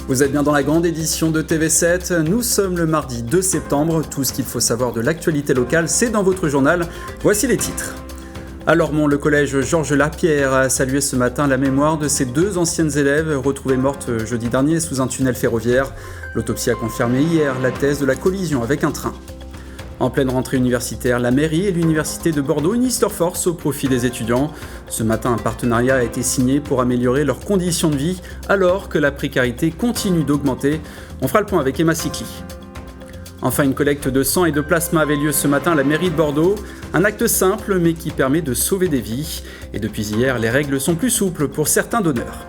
Vous êtes bien dans la grande édition de TV7. Nous sommes le mardi 2 septembre. Tout ce qu'il faut savoir de l'actualité locale, c'est dans votre journal. Voici les titres. À Lormont, le collège Georges Lapierre a salué ce matin la mémoire de ses deux anciennes élèves retrouvées mortes jeudi dernier sous un tunnel ferroviaire. L'autopsie a confirmé hier la thèse de la collision avec un train. En pleine rentrée universitaire, la mairie et l'université de Bordeaux unissent leurs forces au profit des étudiants. Ce matin, un partenariat a été signé pour améliorer leurs conditions de vie alors que la précarité continue d'augmenter. On fera le point avec Emma Sicli. Enfin, une collecte de sang et de plasma avait lieu ce matin à la mairie de Bordeaux. Un acte simple mais qui permet de sauver des vies. Et depuis hier, les règles sont plus souples pour certains donneurs.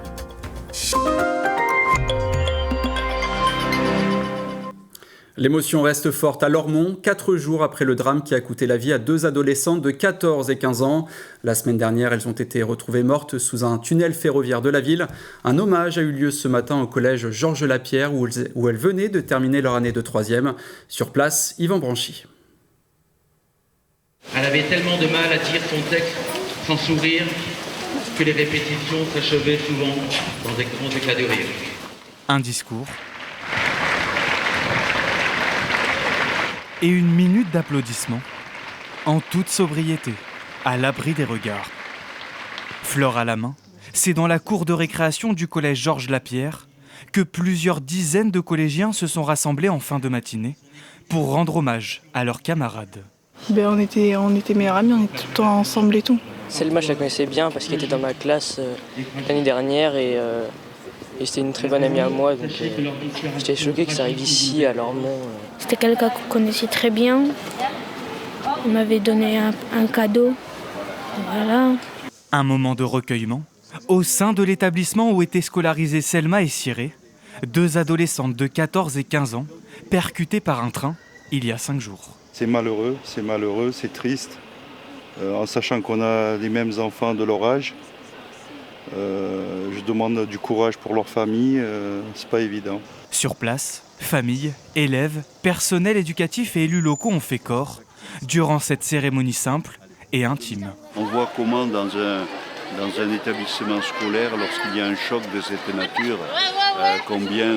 L'émotion reste forte à Lormont, 4 jours après le drame qui a coûté la vie à deux adolescentes de 14 et 15 ans. La semaine dernière, elles ont été retrouvées mortes sous un tunnel ferroviaire de la ville. Un hommage a eu lieu ce matin au collège Georges Lapierre où elles venaient de terminer leur année de 3e. Sur place, Yvan Branchy. Elle avait tellement de mal à dire son texte sans sourire que les répétitions s'achevaient souvent dans des grands éclats de rire. Un discours et une minute d'applaudissements, en toute sobriété, à l'abri des regards. Fleur à la main, c'est dans la cour de récréation du collège Georges Lapierre que plusieurs dizaines de collégiens se sont rassemblés en fin de matinée pour rendre hommage à leurs camarades. On était meilleurs amis, on était tout le temps ensemble et tout. Selma, je la connaissais bien parce qu'elle était dans ma classe l'année dernière et c'était une très bonne amie à moi. Donc j'étais choqué que ça arrive ici à Lormont. C'était quelqu'un qu'on connaissait très bien. Il m'avait donné un cadeau. Voilà. Un moment de recueillement au sein de l'établissement où étaient scolarisées Selma et Cyré, deux adolescentes de 14 et 15 ans, percutées par un train il y a 5 jours. C'est malheureux, c'est triste. En sachant qu'on a les mêmes enfants de leur âge, je demande du courage pour leur famille, c'est pas évident. Sur place, familles, élèves, personnel éducatif et élus locaux ont fait corps durant cette cérémonie simple et intime. On voit comment dans un établissement scolaire, lorsqu'il y a un choc de cette nature, combien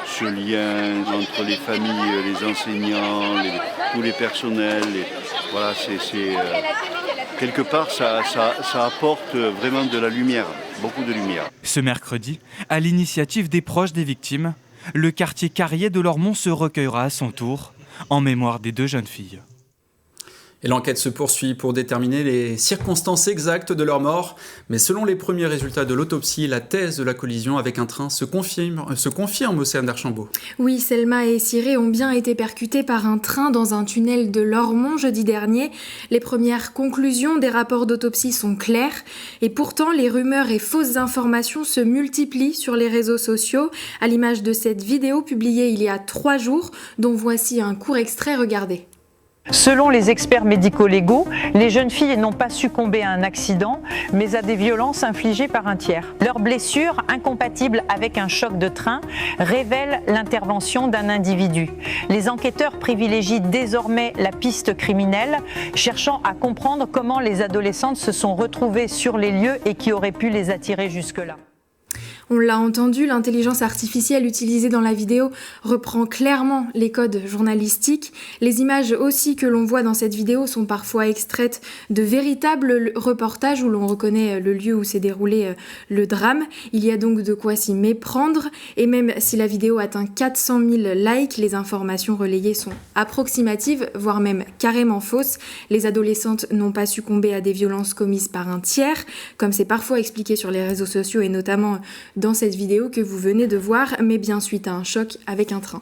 ce lien entre les familles, les enseignants, tous les personnels, voilà, quelque part ça apporte vraiment de la lumière, beaucoup de lumière. Ce mercredi, à l'initiative des proches des victimes, le quartier Carrier de Lormont se recueillera à son tour en mémoire des deux jeunes filles. Et l'enquête se poursuit pour déterminer les circonstances exactes de leur mort. Mais selon les premiers résultats de l'autopsie, la thèse de la collision avec un train se confirme Océane d'Archambault. Oui, Selma et Cyré ont bien été percutés par un train dans un tunnel de Lormont jeudi dernier. Les premières conclusions des rapports d'autopsie sont claires. Et pourtant, les rumeurs et fausses informations se multiplient sur les réseaux sociaux, à l'image de cette vidéo publiée il y a 3 jours, dont voici un court extrait, regardez. Selon les experts médico-légaux, les jeunes filles n'ont pas succombé à un accident, mais à des violences infligées par un tiers. Leurs blessures, incompatibles avec un choc de train, révèlent l'intervention d'un individu. Les enquêteurs privilégient désormais la piste criminelle, cherchant à comprendre comment les adolescentes se sont retrouvées sur les lieux et qui aurait pu les attirer jusque-là. On l'a entendu, l'intelligence artificielle utilisée dans la vidéo reprend clairement les codes journalistiques. Les images aussi que l'on voit dans cette vidéo sont parfois extraites de véritables reportages où l'on reconnaît le lieu où s'est déroulé le drame. Il y a donc de quoi s'y méprendre. Et même si la vidéo atteint 400 000 likes, les informations relayées sont approximatives, voire même carrément fausses. Les adolescentes n'ont pas succombé à des violences commises par un tiers, comme c'est parfois expliqué sur les réseaux sociaux et notamment dans cette vidéo que vous venez de voir, mais bien suite à un choc avec un train.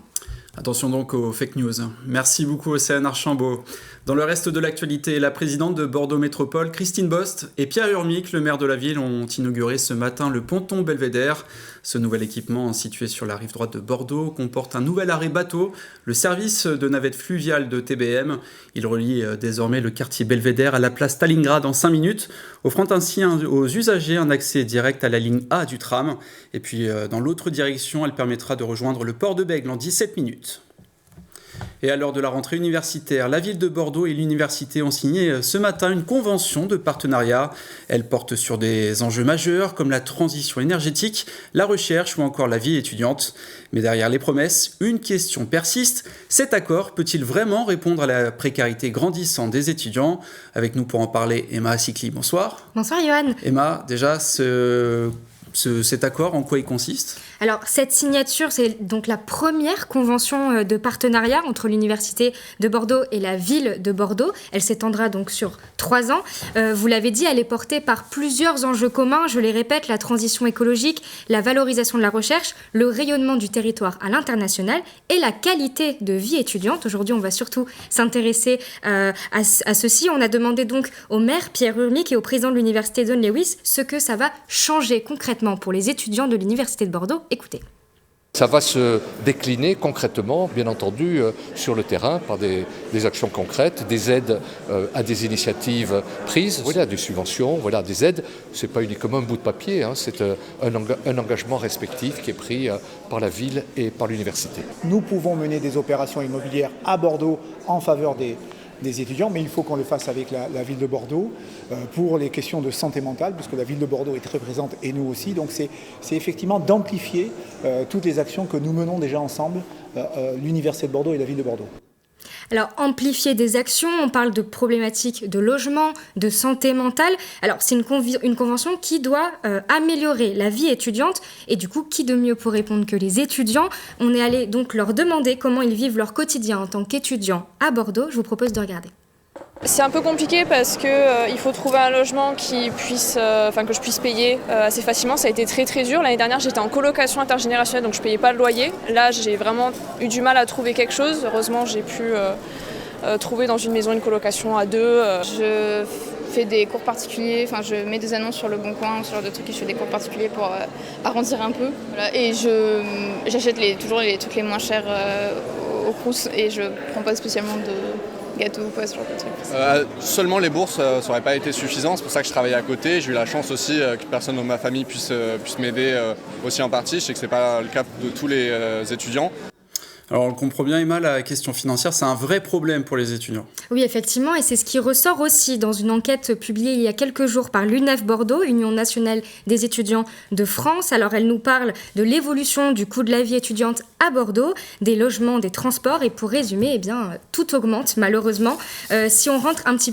Attention donc aux fake news. Merci beaucoup Océane Archambault. Dans le reste de l'actualité, la présidente de Bordeaux Métropole, Christine Bost, et Pierre Urmic, le maire de la ville, ont inauguré ce matin le ponton Belvédère. Ce nouvel équipement, situé sur la rive droite de Bordeaux, comporte un nouvel arrêt bateau, le service de navette fluviale de TBM. Il relie désormais le quartier Belvédère à la place Stalingrad en 5 minutes, offrant ainsi aux usagers un accès direct à la ligne A du tram. Et puis dans l'autre direction, elle permettra de rejoindre le port de Bègle en 17 minutes. Et à l'heure de la rentrée universitaire, la ville de Bordeaux et l'université ont signé ce matin une convention de partenariat. Elle porte sur des enjeux majeurs comme la transition énergétique, la recherche ou encore la vie étudiante. Mais derrière les promesses, une question persiste. Cet accord peut-il vraiment répondre à la précarité grandissante des étudiants ? Avec nous pour en parler, Emma Assikli, bonsoir. Bonsoir Johan. Emma, déjà, cet accord, en quoi il consiste ? Alors, cette signature, c'est donc la première convention de partenariat entre l'Université de Bordeaux et la ville de Bordeaux. Elle s'étendra donc sur 3 ans. Vous l'avez dit, elle est portée par plusieurs enjeux communs. Je les répète, la transition écologique, la valorisation de la recherche, le rayonnement du territoire à l'international et la qualité de vie étudiante. Aujourd'hui, on va surtout s'intéresser à ceci. On a demandé donc au maire Pierre Urmic et au président de l'Université Don Lewis ce que ça va changer concrètement pour les étudiants de l'Université de Bordeaux. Écoutez. Ça va se décliner concrètement, bien entendu, sur le terrain par des actions concrètes, des aides à des initiatives prises, voilà, des subventions, voilà, des aides. Ce n'est pas uniquement un bout de papier, hein, c'est un engagement respectif qui est pris par la ville et par l'université. Nous pouvons mener des opérations immobilières à Bordeaux en faveur des étudiants, mais il faut qu'on le fasse avec la ville de Bordeaux pour les questions de santé mentale, puisque la ville de Bordeaux est très présente et nous aussi. Donc c'est effectivement d'amplifier toutes les actions que nous menons déjà ensemble, l'Université de Bordeaux et la ville de Bordeaux. Alors, amplifier des actions, on parle de problématiques de logement, de santé mentale. Alors, c'est une convention qui doit améliorer la vie étudiante. Et du coup, qui de mieux pour répondre que les étudiants ? On est allé donc leur demander comment ils vivent leur quotidien en tant qu'étudiants à Bordeaux. Je vous propose de regarder. C'est un peu compliqué parce qu'il faut trouver un logement que je puisse payer assez facilement. Ça a été très très dur. L'année dernière, j'étais en colocation intergénérationnelle, donc je ne payais pas le loyer. Là, j'ai vraiment eu du mal à trouver quelque chose. Heureusement, j'ai pu trouver dans une maison une colocation à 2. Je fais des cours particuliers, je mets des annonces sur le Bon Coin, ce genre de trucs, et je fais des cours particuliers pour arrondir un peu. Voilà. Et j'achète toujours les trucs les moins chers au Crous et je ne prends pas spécialement de gâteaux ou quoi, ce genre de trucs. Seulement les bourses, ça n'aurait pas été suffisant, c'est pour ça que je travaillais à côté. J'ai eu la chance aussi que personne de ma famille puisse m'aider aussi en partie. Je sais que ce n'est pas le cas de tous les étudiants. Alors on le comprend bien Emma, la question financière c'est un vrai problème pour les étudiants. Oui effectivement, et c'est ce qui ressort aussi dans une enquête publiée il y a quelques jours par l'UNEF Bordeaux, Union nationale des étudiants de France. Alors elle nous parle de l'évolution du coût de la vie étudiante à Bordeaux, des logements, des transports, et pour résumer, tout augmente malheureusement. Si on rentre un petit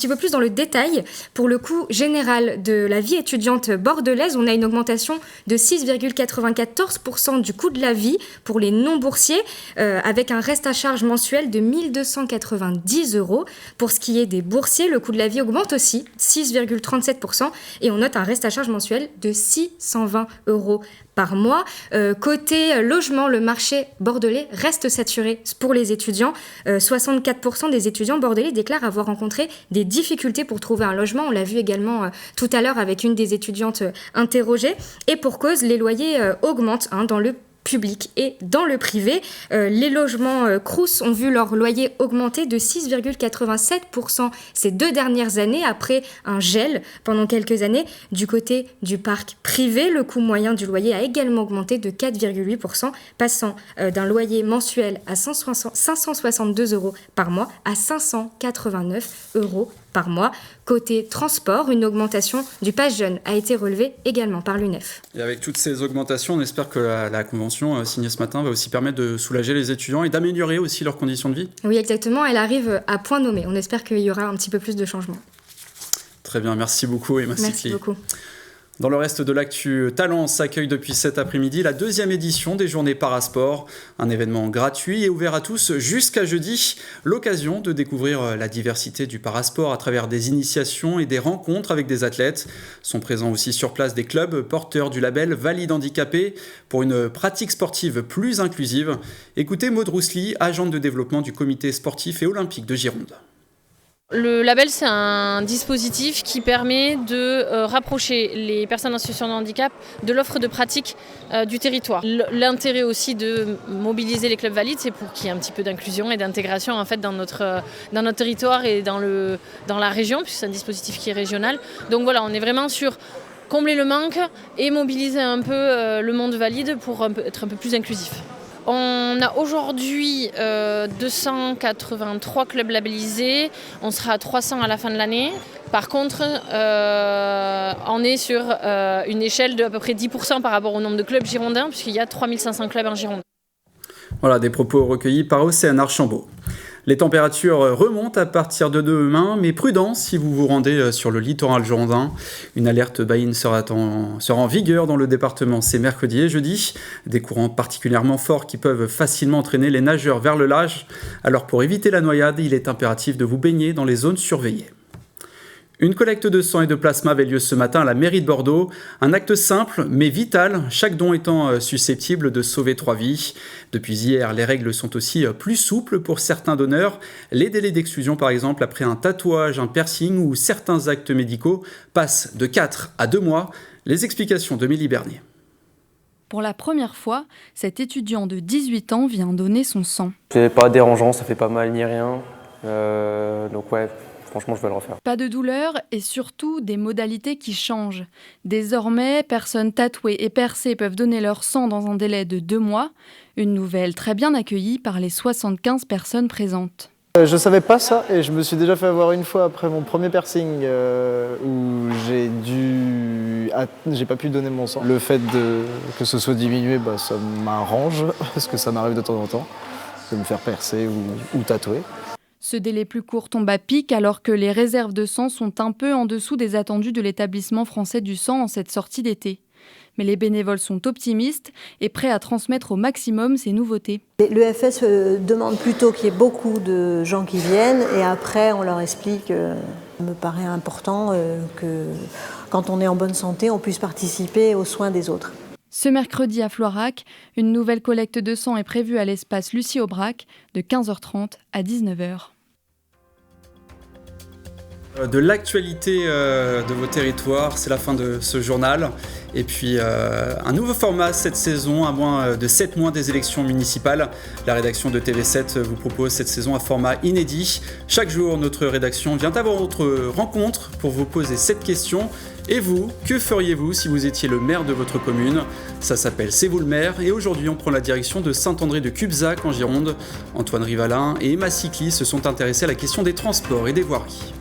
peu plus dans le détail, pour le coût général de la vie étudiante bordelaise, on a une augmentation de 6,94% du coût de la vie pour les non-boursiers, avec un reste à charge mensuel de 1 290 €. Pour ce qui est des boursiers, le coût de la vie augmente aussi, 6,37%, et on note un reste à charge mensuel de 620 € par mois. Côté logement, le marché bordelais reste saturé pour les étudiants. 64% des étudiants bordelais déclarent avoir rencontré des difficultés pour trouver un logement. On l'a vu également tout à l'heure avec une des étudiantes interrogées. Et pour cause, les loyers augmentent dans le public et dans le privé. Les logements Crous ont vu leur loyer augmenter de 6,87% ces 2 dernières années après un gel pendant quelques années. Du côté du parc privé, le coût moyen du loyer a également augmenté de 4,8%, passant d'un loyer mensuel à 562 € par mois à 589 € par mois. Côté transport, une augmentation du pass jeune a été relevée également par l'UNEF. Et avec toutes ces augmentations, on espère que la convention signée ce matin va aussi permettre de soulager les étudiants et d'améliorer aussi leurs conditions de vie. Oui, exactement. Elle arrive à point nommé. On espère qu'il y aura un petit peu plus de changements. Très bien, merci beaucoup Emma Assikli. Merci beaucoup. Dans le reste de l'actu, Talence accueille depuis cet après-midi la 2e édition des Journées Parasport, un événement gratuit et ouvert à tous jusqu'à jeudi. L'occasion de découvrir la diversité du parasport à travers des initiations et des rencontres avec des athlètes. Sont présents aussi sur place des clubs porteurs du label Valide Handicapé pour une pratique sportive plus inclusive. Écoutez Maud Roussely, agente de développement du comité sportif et olympique de Gironde. Le label, c'est un dispositif qui permet de rapprocher les personnes en situation de handicap de l'offre de pratique du territoire. L'intérêt aussi de mobiliser les clubs valides, c'est pour qu'il y ait un petit peu d'inclusion et d'intégration en fait, dans notre territoire et dans la région, puisque c'est un dispositif qui est régional. Donc voilà, on est vraiment sur combler le manque et mobiliser un peu le monde valide pour être un peu plus inclusif. On a aujourd'hui 283 clubs labellisés, on sera à 300 à la fin de l'année. Par contre, on est sur une échelle de à peu près 10% par rapport au nombre de clubs girondins, puisqu'il y a 3500 clubs en Gironde. Voilà, des propos recueillis par Océane Archambault. Les températures remontent à partir de demain, mais prudence si vous vous rendez sur le littoral girondin. Une alerte baïne sera en vigueur dans le département ces mercredi et jeudi. Des courants particulièrement forts qui peuvent facilement entraîner les nageurs vers le large. Alors pour éviter la noyade, il est impératif de vous baigner dans les zones surveillées. Une collecte de sang et de plasma avait lieu ce matin à la mairie de Bordeaux. Un acte simple mais vital, chaque don étant susceptible de sauver 3 vies. Depuis hier, les règles sont aussi plus souples pour certains donneurs. Les délais d'exclusion par exemple après un tatouage, un piercing ou certains actes médicaux passent de 4 à 2 mois. Les explications de Mélie Bernier. Pour la première fois, cet étudiant de 18 ans vient donner son sang. C'est pas dérangeant, ça fait pas mal ni rien. Donc ouais. Franchement, je vais le refaire. Pas de douleur et surtout des modalités qui changent. Désormais, personnes tatouées et percées peuvent donner leur sang dans un délai de 2 mois. Une nouvelle très bien accueillie par les 75 personnes présentes. Je savais pas ça et je me suis déjà fait avoir une fois après mon premier piercing où j'ai pas pu donner mon sang. Le fait que ce soit diminué, ça m'arrange parce que ça m'arrive de temps en temps de me faire percer ou tatouer. Ce délai plus court tombe à pic alors que les réserves de sang sont un peu en dessous des attendus de l'établissement français du sang en cette sortie d'été. Mais les bénévoles sont optimistes et prêts à transmettre au maximum ces nouveautés. L'EFS demande plutôt qu'il y ait beaucoup de gens qui viennent et après on leur explique. Il me paraît important que quand on est en bonne santé, on puisse participer aux soins des autres. Ce mercredi à Floirac, une nouvelle collecte de sang est prévue à l'espace Lucie Aubrac de 15h30 à 19h. De l'actualité de vos territoires, c'est la fin de ce journal. Et puis un nouveau format cette saison, à moins de 7 mois des élections municipales. La rédaction de TV7 vous propose cette saison un format inédit. Chaque jour, notre rédaction vient à votre rencontre pour vous poser cette question. Et vous, que feriez-vous si vous étiez le maire de votre commune ? Ça s'appelle C'est vous le maire et aujourd'hui on prend la direction de Saint-André de Cubzac en Gironde. Antoine Rivalin et Emma Sicli se sont intéressés à la question des transports et des voiries.